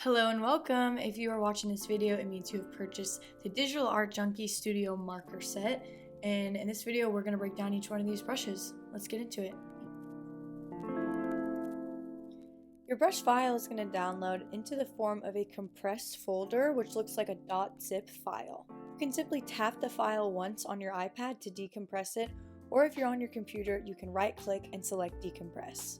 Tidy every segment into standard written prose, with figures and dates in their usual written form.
Hello and welcome. If you are watching this video, it means you have purchased the Digital Art Junkie Studio Marker Set. And in this video, we're going to break down each one of these brushes. Let's get into it. Your brush file is going to download into the form of a compressed folder, which looks like a .zip file. You can simply tap the file once on your iPad to decompress it, or if you're on your computer, you can right-click and select decompress.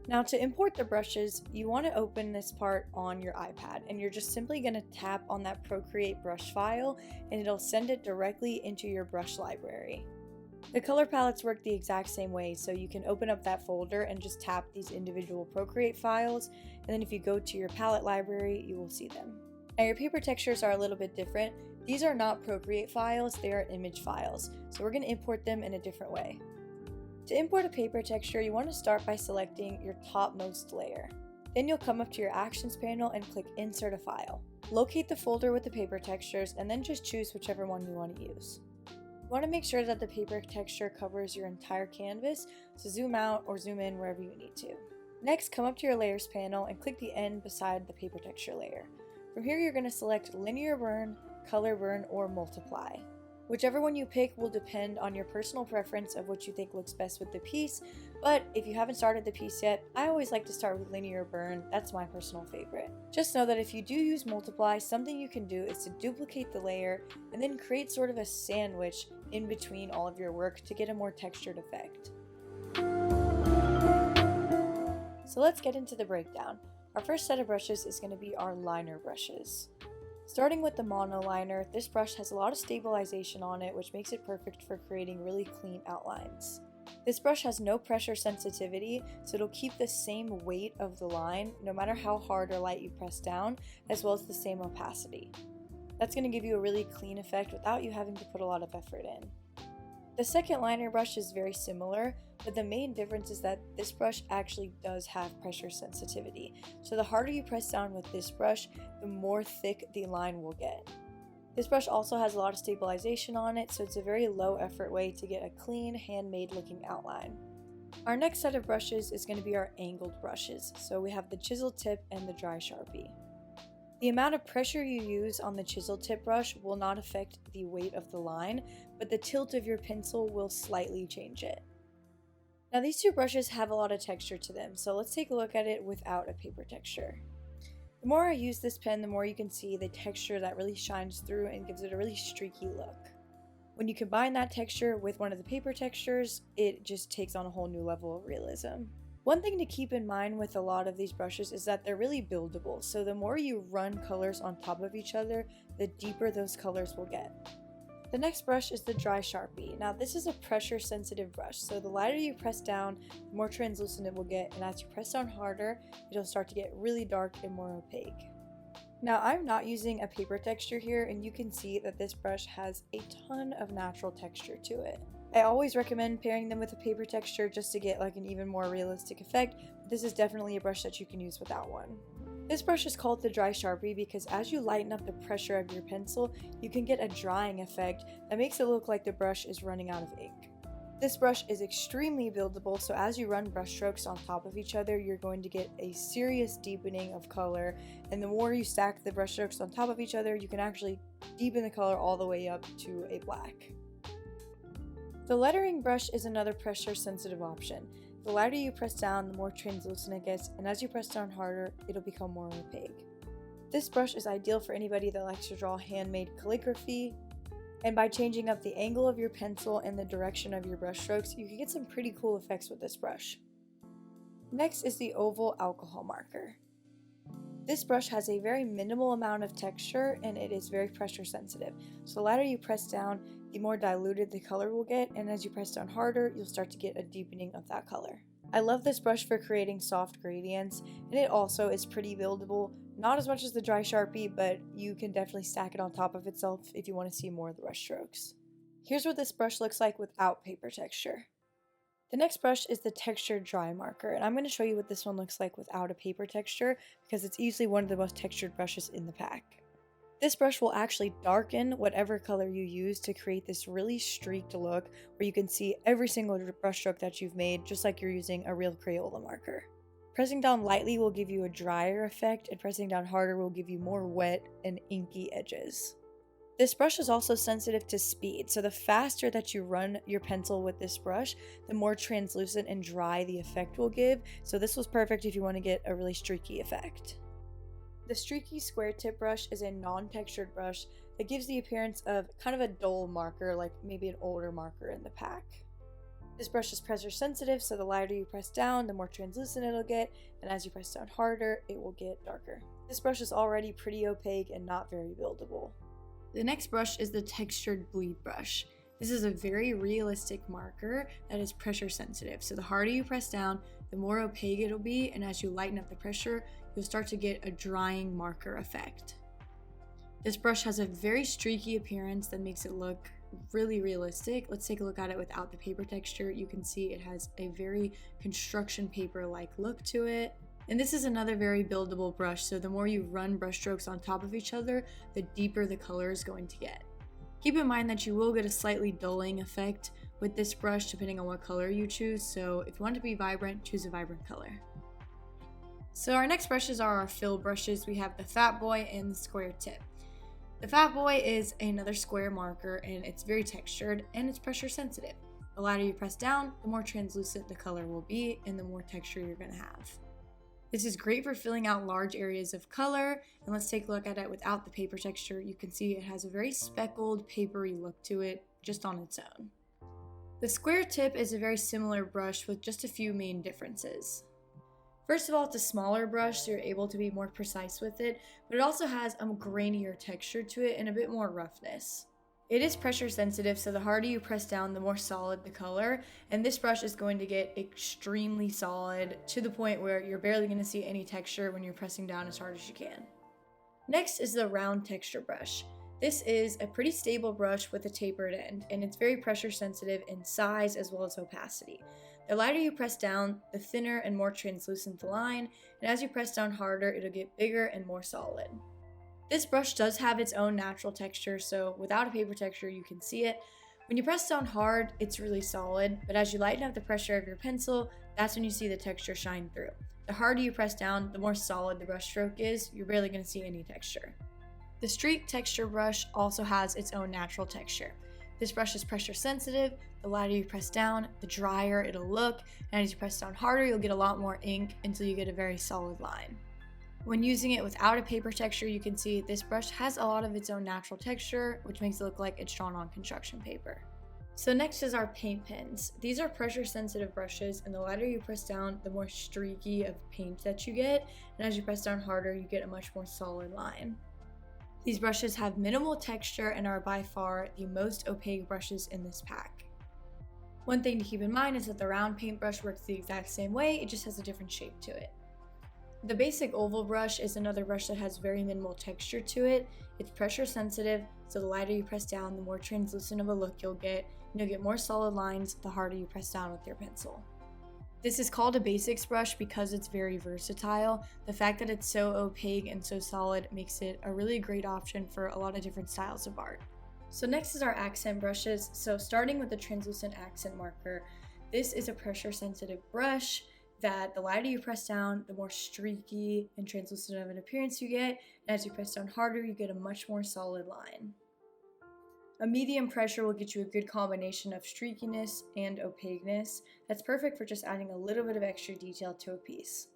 Now to import the brushes, you want to open this part on your iPad and you're just simply going to tap on that Procreate brush file and it'll send it directly into your brush library. The color palettes work the exact same way, so you can open up that folder and just tap these individual Procreate files, and then if you go to your palette library, you will see them. Now your paper textures are a little bit different. These are not Procreate files, they are image files, so we're going to import them in a different way. To import a paper texture, you want to start by selecting your topmost layer. Then you'll come up to your Actions panel and click Insert a File. Locate the folder with the paper textures and then just choose whichever one you want to use. You want to make sure that the paper texture covers your entire canvas, so zoom out or zoom in wherever you need to. Next, come up to your Layers panel and click the N beside the paper texture layer. From here, you're going to select Linear Burn, Color Burn, or Multiply. Whichever one you pick will depend on your personal preference of what you think looks best with the piece, but if you haven't started the piece yet, I always like to start with Linear Burn. That's my personal favorite. Just know that if you do use Multiply, something you can do is to duplicate the layer and then create sort of a sandwich in between all of your work to get a more textured effect. So let's get into the breakdown. Our first set of brushes is going to be our liner brushes. Starting with the monoliner, this brush has a lot of stabilization on it, which makes it perfect for creating really clean outlines. This brush has no pressure sensitivity, so it'll keep the same weight of the line no matter how hard or light you press down, as well as the same opacity. That's going to give you a really clean effect without you having to put a lot of effort in. The second liner brush is very similar, but the main difference is that this brush actually does have pressure sensitivity. So the harder you press down with this brush, the more thick the line will get. This brush also has a lot of stabilization on it, so it's a very low effort way to get a clean, handmade looking outline. Our next set of brushes is going to be our angled brushes. So we have the chisel tip and the dry Sharpie. The amount of pressure you use on the chisel tip brush will not affect the weight of the line, but the tilt of your pencil will slightly change it. Now these two brushes have a lot of texture to them, so let's take a look at it without a paper texture. The more I use this pen, the more you can see the texture that really shines through and gives it a really streaky look. When you combine that texture with one of the paper textures, it just takes on a whole new level of realism. One thing to keep in mind with a lot of these brushes is that they're really buildable, so the more you run colors on top of each other, the deeper those colors will get. The next brush is the dry Sharpie. Now this is a pressure sensitive brush, so the lighter you press down, the more translucent it will get, and as you press down harder, it'll start to get really dark and more opaque. Now I'm not using a paper texture here, and you can see that this brush has a ton of natural texture to it. I always recommend pairing them with a paper texture just to get like an even more realistic effect, but this is definitely a brush that you can use without one. This brush is called the dry Sharpie because as you lighten up the pressure of your pencil, you can get a drying effect that makes it look like the brush is running out of ink. This brush is extremely buildable, so as you run brush strokes on top of each other, you're going to get a serious deepening of color, and the more you stack the brush strokes on top of each other, you can actually deepen the color all the way up to a black. The lettering brush is another pressure sensitive option. The lighter you press down, the more translucent it gets, and as you press down harder, it'll become more opaque. This brush is ideal for anybody that likes to draw handmade calligraphy, and by changing up the angle of your pencil and the direction of your brush strokes, you can get some pretty cool effects with this brush. Next is the oval alcohol marker. This brush has a very minimal amount of texture and it is very pressure sensitive. So the lighter you press down, the more diluted the color will get, and as you press down harder, you'll start to get a deepening of that color. I love this brush for creating soft gradients, and it also is pretty buildable. Not as much as the dry Sharpie, but you can definitely stack it on top of itself if you want to see more of the brush strokes. Here's what this brush looks like without paper texture. The next brush is the textured dry marker, and I'm going to show you what this one looks like without a paper texture because it's easily one of the most textured brushes in the pack. This brush will actually darken whatever color you use to create this really streaked look where you can see every single brush stroke that you've made just like you're using a real Crayola marker. Pressing down lightly will give you a drier effect, and pressing down harder will give you more wet and inky edges. This brush is also sensitive to speed, so the faster that you run your pencil with this brush, the more translucent and dry the effect will give, so this was perfect if you want to get a really streaky effect. The streaky square tip brush is a non-textured brush that gives the appearance of kind of a dull marker, like maybe an older marker in the pack. This brush is pressure sensitive, so the lighter you press down, the more translucent it'll get, and as you press down harder, it will get darker. This brush is already pretty opaque and not very buildable. The next brush is the textured bleed brush. This is a very realistic marker that is pressure sensitive, so the harder you press down, the more opaque it'll be, and as you lighten up the pressure, you'll start to get a drying marker effect. This brush has a very streaky appearance that makes it look really realistic. Let's take a look at it without the paper texture. You can see it has a very construction paper-like look to it. And this is another very buildable brush, so the more you run brush strokes on top of each other, the deeper the color is going to get. Keep in mind that you will get a slightly dulling effect with this brush depending on what color you choose, so if you want it to be vibrant, choose a vibrant color. So our next brushes are our fill brushes. We have the Fat Boy and the square tip. The Fat Boy is another square marker, and it's very textured and it's pressure sensitive. The lighter you press down, the more translucent the color will be and the more texture you're going to have. This is great for filling out large areas of color, and let's take a look at it without the paper texture. You can see it has a very speckled, papery look to it just on its own. The square tip is a very similar brush with just a few main differences. First of all, it's a smaller brush, so you're able to be more precise with it, but it also has a grainier texture to it and a bit more roughness. It is pressure sensitive, so the harder you press down, the more solid the color, and this brush is going to get extremely solid to the point where you're barely going to see any texture when you're pressing down as hard as you can. Next is the round texture brush. This is a pretty stable brush with a tapered end, and it's very pressure sensitive in size as well as opacity. The lighter you press down, the thinner and more translucent the line, and as you press down harder, it'll get bigger and more solid. This brush does have its own natural texture, so without a paper texture, you can see it. When you press down hard, it's really solid, but as you lighten up the pressure of your pencil, that's when you see the texture shine through. The harder you press down, the more solid the brush stroke is. You're barely going to see any texture. The streak texture brush also has its own natural texture. This brush is pressure sensitive. The lighter you press down, the drier it'll look, and as you press down harder, you'll get a lot more ink until you get a very solid line. When using it without a paper texture, you can see this brush has a lot of its own natural texture, which makes it look like it's drawn on construction paper. So next is our paint pens. These are pressure sensitive brushes, and the lighter you press down, the more streaky of paint that you get, and as you press down harder, you get a much more solid line. These brushes have minimal texture and are by far the most opaque brushes in this pack. One thing to keep in mind is that the round paintbrush works the exact same way, it just has a different shape to it. The basic oval brush is another brush that has very minimal texture to it. It's pressure sensitive, so the lighter you press down, the more translucent of a look you'll get, and you'll get more solid lines the harder you press down with your pencil. This is called a basics brush because it's very versatile. The fact that it's so opaque and so solid makes it a really great option for a lot of different styles of art. So next is our accent brushes. So starting with the translucent accent marker, this is a pressure sensitive brush that the lighter you press down, the more streaky and translucent of an appearance you get, and as you press down harder, you get a much more solid line. A medium pressure will get you a good combination of streakiness and opaqueness that's perfect for just adding a little bit of extra detail to a piece.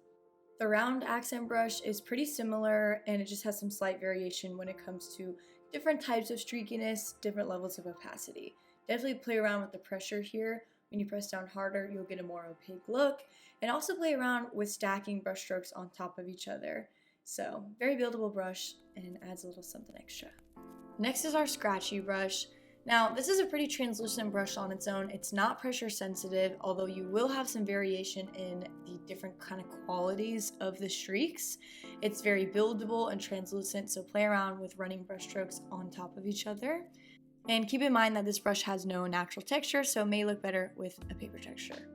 The round accent brush is pretty similar, and it just has some slight variation when it comes to different types of streakiness, different levels of opacity. Definitely play around with the pressure here. When you press down harder, you'll get a more opaque look, and also play around with stacking brush strokes on top of each other. So, very buildable brush and adds a little something extra. Next is our scratchy brush. Now, this is a pretty translucent brush on its own. It's not pressure sensitive, although you will have some variation in the different kind of qualities of the streaks. It's very buildable and translucent, so play around with running brush strokes on top of each other. And keep in mind that this brush has no natural texture, so it may look better with a paper texture.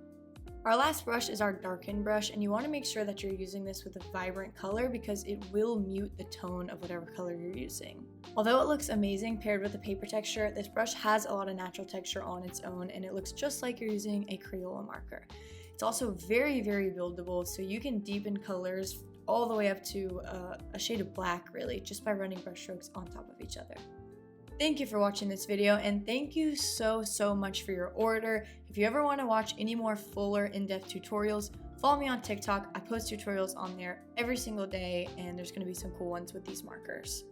Our last brush is our darken brush, and you want to make sure that you're using this with a vibrant color because it will mute the tone of whatever color you're using. Although it looks amazing paired with the paper texture, this brush has a lot of natural texture on its own, and it looks just like you're using a Crayola marker. It's also very, very buildable, so you can deepen colors all the way up to a shade of black, really, just by running brush strokes on top of each other. Thank you for watching this video, and thank you so much for your order. If you ever want to watch any more fuller in-depth tutorials, follow me on TikTok. I post tutorials on there every single day, and there's going to be some cool ones with these markers.